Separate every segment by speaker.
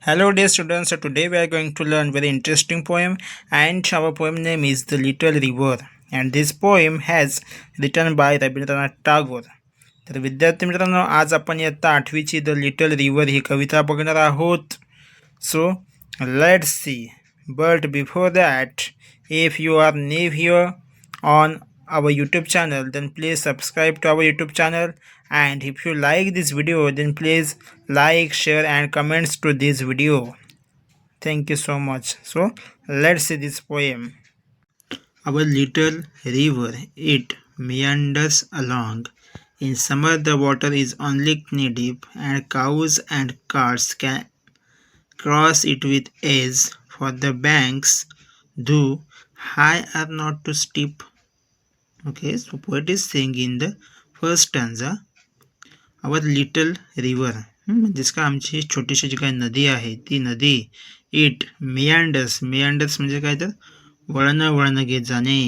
Speaker 1: Hello dear students, so today we are going to learn very interesting poem and our poem name is The Little River and this poem has written by Rabindranath Tagore. तर विद्यार्थी मित्रांनो आज आपण इयत्ता 8वीची the little river ही कविता बघणार आहोत. So let's see. But before that, if you are new here on our YouTube channel, then please subscribe to our YouTube channel. And if you like this video, then please like, share, and comments to this video. Thank you so much. So let's see this poem. Our little river, it meanders along. In summer, the water is only knee deep, and cows and carts can cross it with ease, for the banks, though high, are not too steep. Okay, so poet is saying in the first stanza, our little river. म्हणजेच का आमची छोटीशी जी काही नदी आहे ती नदी it मियांडर्स म्हणजे काय तर वळणं घेत जाणे.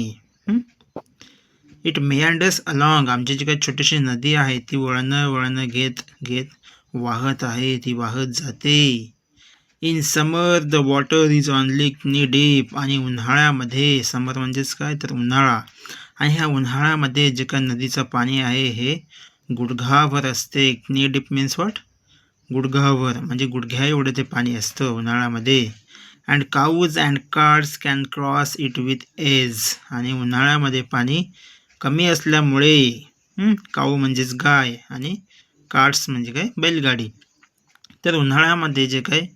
Speaker 1: इट मियांडर्स अलॉंग आमची जी काही छोटीशी नदी आहे ती वळणं घेत वाहत आहे, ती वाहत जाते. In summer the water is only नी डीप आणि उन्हाळ्यामध्ये, समर म्हणजेच काय तर उन्हाळा, आणि ह्या उन्हाळ्यामध्ये जे काही नदीचं पाणी आहे हे गुडघाभर असते. नी डीप मीन्स व्हॉट, गुडघाभर म्हणजे गुडघ्या एवढं ते पाणी असतं उन्हाळ्यामध्ये. And cows and carts can cross it with ease आणि उन्हाळ्यामध्ये पाणी कमी असल्यामुळे काऊ म्हणजेच गाय आणि कार्ड्स म्हणजे काय बैलगाडी. तर उन्हाळ्यामध्ये जे काय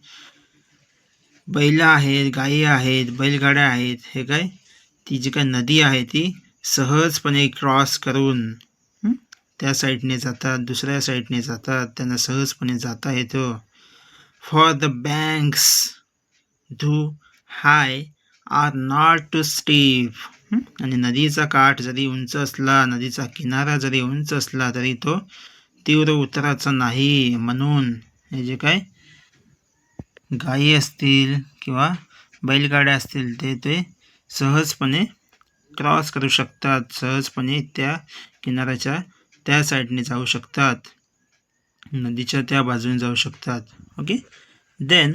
Speaker 1: बैल आहेत, गायी आहेत, बैलगाड्या आहेत, हे काय ती जी काय नदी आहे ती सहजपणे क्रॉस करून त्या साईडने जातात, दुसऱ्या साईडने जातात, त्यांना सहजपणे जाता येतं. फॉर द बँक्स धू हाय आर नॉट टू स्टीप आणि नदीचा काठ जरी उंच असला, नदीचा किनारा जरी उंच असला तरी तो तीव्र उताराचा नाही. म्हणून हे जे काय गायी असतील किंवा बैलगाड्या असतील ते सहजपणे क्रॉस करू शकतात, सहजपणे त्या किनाऱ्याच्या त्या साईडने जाऊ शकतात, नदीच्या त्या बाजूने जाऊ शकतात. Okay. Then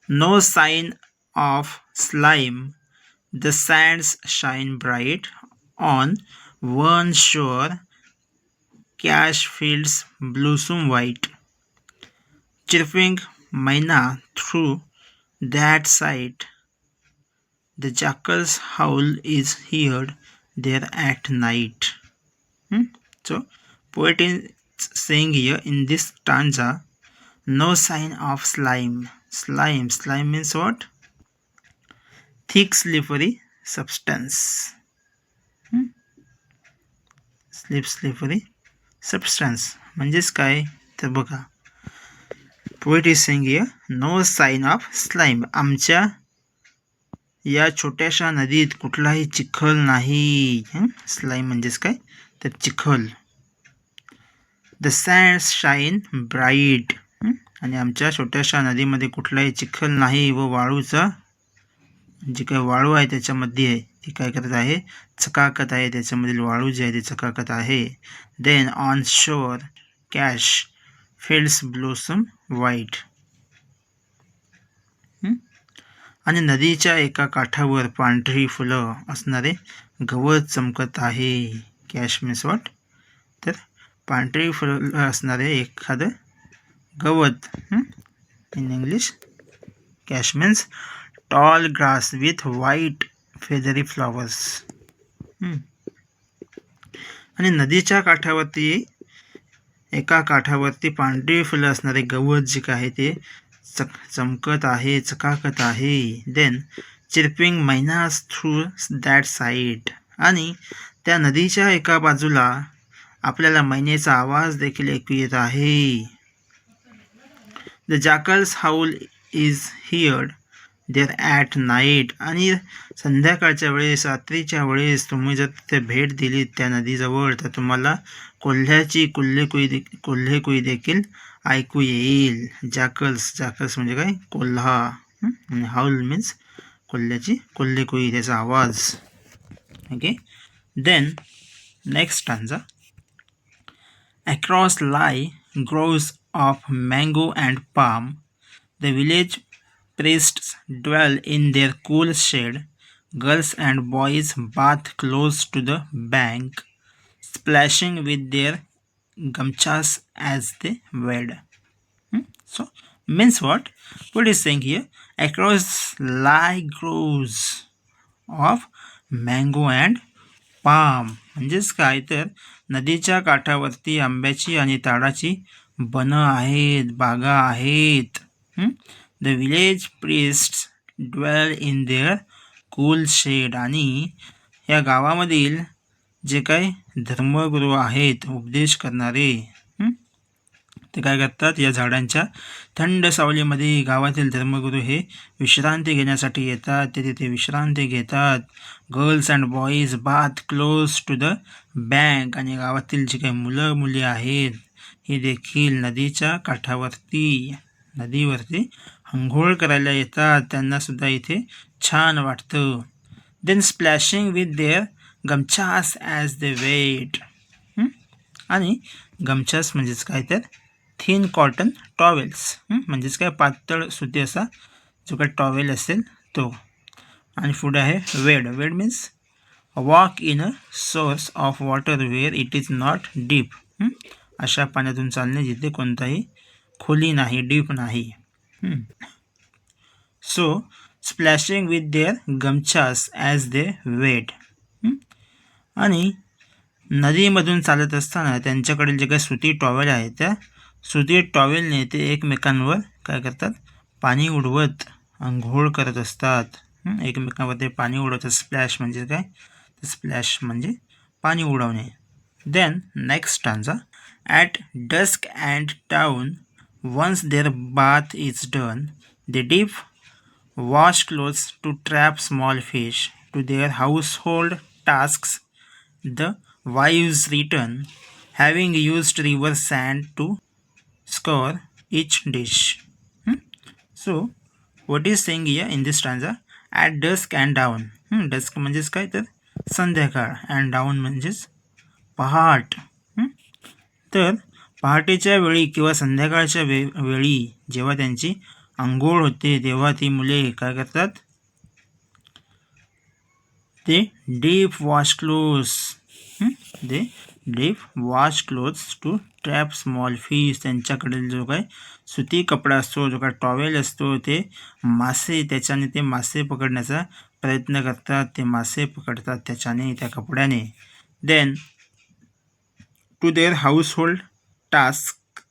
Speaker 1: no sign of slime, the sands shine bright on one shore, kash fields blossom white, chirping myna through that sight, the jackal's howl is heard there at night. So poet is saying here in this stanza, no sign of slime. Slime means what? Thick slippery substance. Slippery substance म्हणजेच काय तर बघा, poet is saying here no sign of slime. आमच्या या छोट्याशा नदीत कुठलाही चिखल नाही. स्लाइम म्हणजेच काय तर चिखल. द सँड्स शाईन ब्राईट आणि आमच्या छोट्याशा नदीमध्ये कुठलाही चिखल नाही व वाळूचा जी काय वाळू आहे त्याच्यामध्ये आहे ती काय करत आहे, चकाकत आहे, त्याच्यामधील वाळू जी आहे ती चकाकत आहे. Then on shore kash fields blossom white आणि नदीच्या एका काठावर पांढरी फुलं असणारे गवत चमकत आहे. कॅश मीन्स व्हॉट तर पांढरी फुलं असणारे एखादं गवत. In English kash means tall grass with white feathery flowers. आणि नदीच्या काठावरती एका काठावरती पांढरी फुलं असणारे गवत जे काय ते चमकत आहे, चकाकत आहे. Then chirping mynas through that side आणि त्या नदीच्या एका बाजूला आपल्याला मैनेचा आवाज देखील ऐकू येत आहे. The jackals howl is heard there at night आणि संध्याकाळच्या वेळेस, रात्रीच्या वेळेस तुम्ही जर तिथे भेट दिली त्या नदीजवळ तर तुम्हाला कोल्ह्याची कोल्हेकुई देखील ऐकू येईल. जॅकल्स म्हणजे काय कोल्हा आणि हाऊल मीन्स कोल्ह्याची कोल्हेकुई, त्याचा आवाज. Okay. Then next stanza. Across lie groves of mango and palm, the village priests dwell in their cool shade. Girls and boys bath close to the bank, splashing with their gamchas as they wade. So, means what? What is saying here? Across lie groves of mango and palm म्हणजेच काय तर नदीच्या काठावरती आंब्याची आणि ताडाची बनं आहेत, बागा आहेत. The village priests dwell in their cool shade. आणि या गावामधील जे काही धर्मगुरू आहेत, उपदेश करणारे, ते काय करतात, या झाडांच्या थंड सावलीमध्ये गावातील धर्मगुरू हे विश्रांती घेण्यासाठी येतात. ते तिथे विश्रांती घेतात. Girls and boys bathe close to the bank. आणि गावातील जी काही मुलं मुली आहेत ही देखील नदीच्या काठावरती, नदीवरती अंघोळ करायला येतात. त्यांनासुद्धा इथे छान वाटतं. Then splashing with their gamchhas as they wet. आणि गमछास म्हणजेच काय तर थिन कॉटन टॉवेल्स, म्हणजेच काय पातळ सुती असा जो काय टॉवेल असेल तो. आणि पुढे आहे wade. Wade means walk in a source of water where it is not deep. अशा पाण्यातून चालणे जिथे कोणताही खोली नाही, डीप नाही. So splashing with their gamchhas as they wade. आणि नदीमधून चालत असताना त्यांच्याकडील जे काही सुती टॉवेल आहेत त्या सुती टॉवेलने ते एकमेकांवर काय करतात, पाणी उडवत अंघोळ करत असतात. एकमेकांवर ते पाणी उडवतात. स्प्लॅश म्हणजे काय, स्प्लॅश म्हणजे पाणी उडवणे. Then next stanza. At dusk and dawn once their bath is done they dip wash cloths to trap small fish to their household tasks. The wives return, having used river sand to scour each dish. So, what is saying here in this stanza? At dusk and dawn. Dusk म्हणजेच काय तर संध्याकाळ, and dawn म्हणजेच पहाट. तर पहाटेच्या वेळी किंवा संध्याकाळच्या वेळी जेव्हा त्यांची अंघोळ होते तेव्हा ती मुले काय करतात, ते dip wash cloths, they dip wash cloths to trap small fish. त्यांच्याकडील जो काय सुती कपडा असतो, जो काय टॉवेल असतो, ते मासे, त्याच्याने ते मासे पकडण्याचा प्रयत्न करतात. ते मासे पकडतात त्याच्याने, त्या कपड्याने. Then to their household task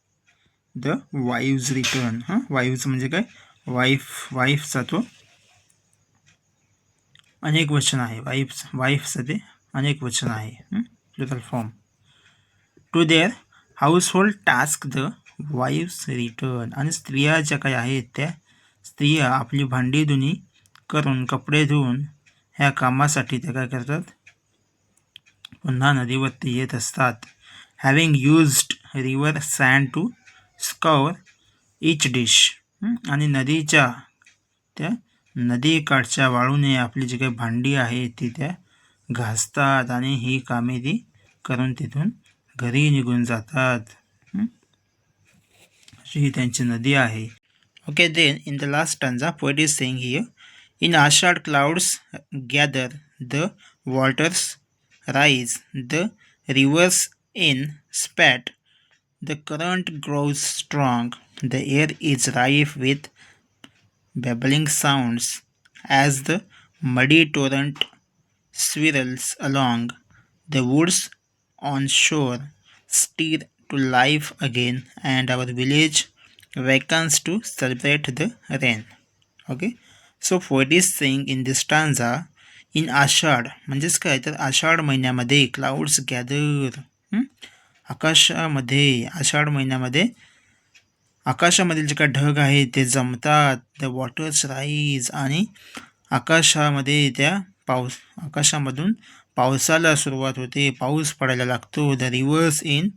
Speaker 1: the wives return. Wives म्हणजे काय, वाईफचा तो अनेक वचन आहे. वाईफचं ते अनेक वचन आहे, plural form. To their household task the wives return. आणि स्त्रिया ज्या काही आहेत त्या स्त्रिया आपली भांडी धुणी करून, कपडे धुवून ह्या कामासाठी त्या काय करतात, पुन्हा नदीवरती येत असतात. Having used river sand to scour each dish. आणि नदीच्या त्या नदीकाठच्या वाळूने आपली जी काही भांडी आहे ती त्या घासतात. आणि ही कामे ती करून तिथून घरी निघून जातात. अशी ही त्यांची नदी आहे. Okay, then in the last stanza poet is saying here, in Ashadh clouds gather, the waters rise, the rivers in spate, the current grows strong, the air is rife with babbling sounds as the muddy torrent swirls along. The woods on shore stir to life again, and our village wakens to celebrate the rain. Okay, so poet is saying in this stanza, in आषाढ म्हणजेच काय तर आषाढ महिन्यामध्ये clouds gather, आकाशामध्ये, आषाढ महिन्यामध्ये आकाशामधील जे काही ढग आहेत ते जमतात. The waters rise. आणि आकाशामध्ये त्या आकाशामधून पावसाला सुरुवात होते, पाऊस पडायला लागतो. The rivers in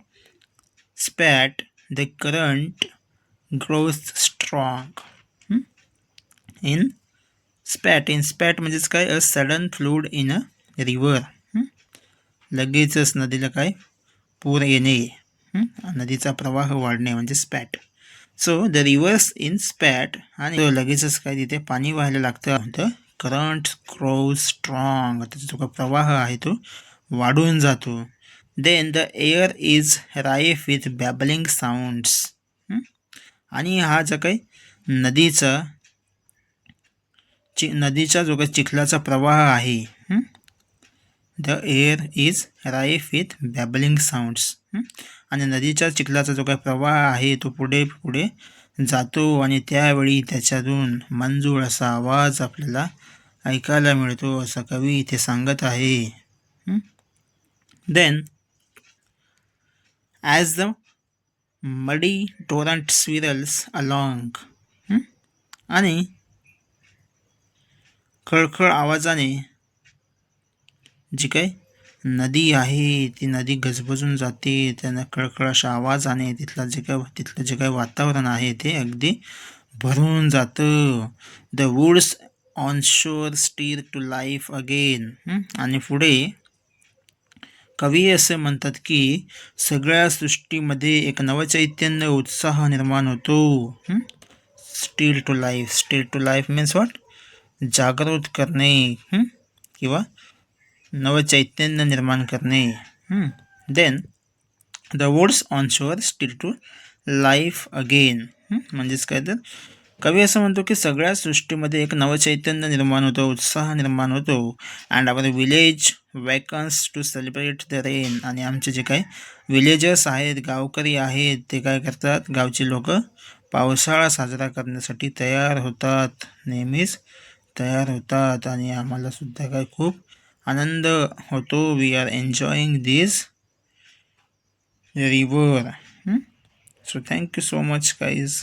Speaker 1: spate, the current grows strong. In spate म्हणजेच काय, a sudden flood in a river. लगेचच नदीला काय पूर येणे, नदीचा प्रवाह वाढणे म्हणजे spate. So the rivers in spate आणि लगेचच काय तिथे पाणी व्हायला लागतं. द करंट ग्रोज स्ट्रॉंग, त्याचा जो काही प्रवाह आहे तो वाढून जातो. Then the air is rife with babbling sounds. आणि हा जो काही नदीचा जो काही चिखलाचा प्रवाह आहे, the air is rife with babbling sounds. आणि नदीच्या चिखलाचा जो काही प्रवाह आहे तो पुढे पुढे जातो आणि त्यावेळी त्याच्यातून मंजूळ असा आवाज आपल्याला ऐकायला मिळतो, असं कवी इथे सांगत आहे. देन ॲज द मडी टोरंट स्विरल्स अलॉंग. आणि खळखळ आवाजाने जी काही नदी आहे ती नदी गजबजून जाते. त्यांना खळखळ अशा आवाजाने तिथलं जे काही वातावरण आहे ते अगदी भरून जातं. The woods on shore stir to life again. आणि पुढे कवी असे म्हणतात की सगळ्या सृष्टीमध्ये एक नवचैतन्य उत्साह निर्माण होतो. Still to life means what? जागृत करणे किंवा नवचैतन्य निर्माण करणे. Then the woods on shore still to life again. म्हणजेच काय तर कवी असं म्हणतो की सगळ्या सृष्टीमध्ये एक नवचैतन्य निर्माण होतं, उत्साह निर्माण होतो. And our village wakens to celebrate the rain. आणि आमचे जे काही विलेजर्स आहेत, गावकरी आहेत, ते काय करतात, गावची लोक पावसाळा साजरा करण्यासाठी तयार होतात, नेहमीच तयार होतात. आणि आम्हाला सुद्धा काय खूप आनंद होतो. We are enjoying this river. So thank you so much guys.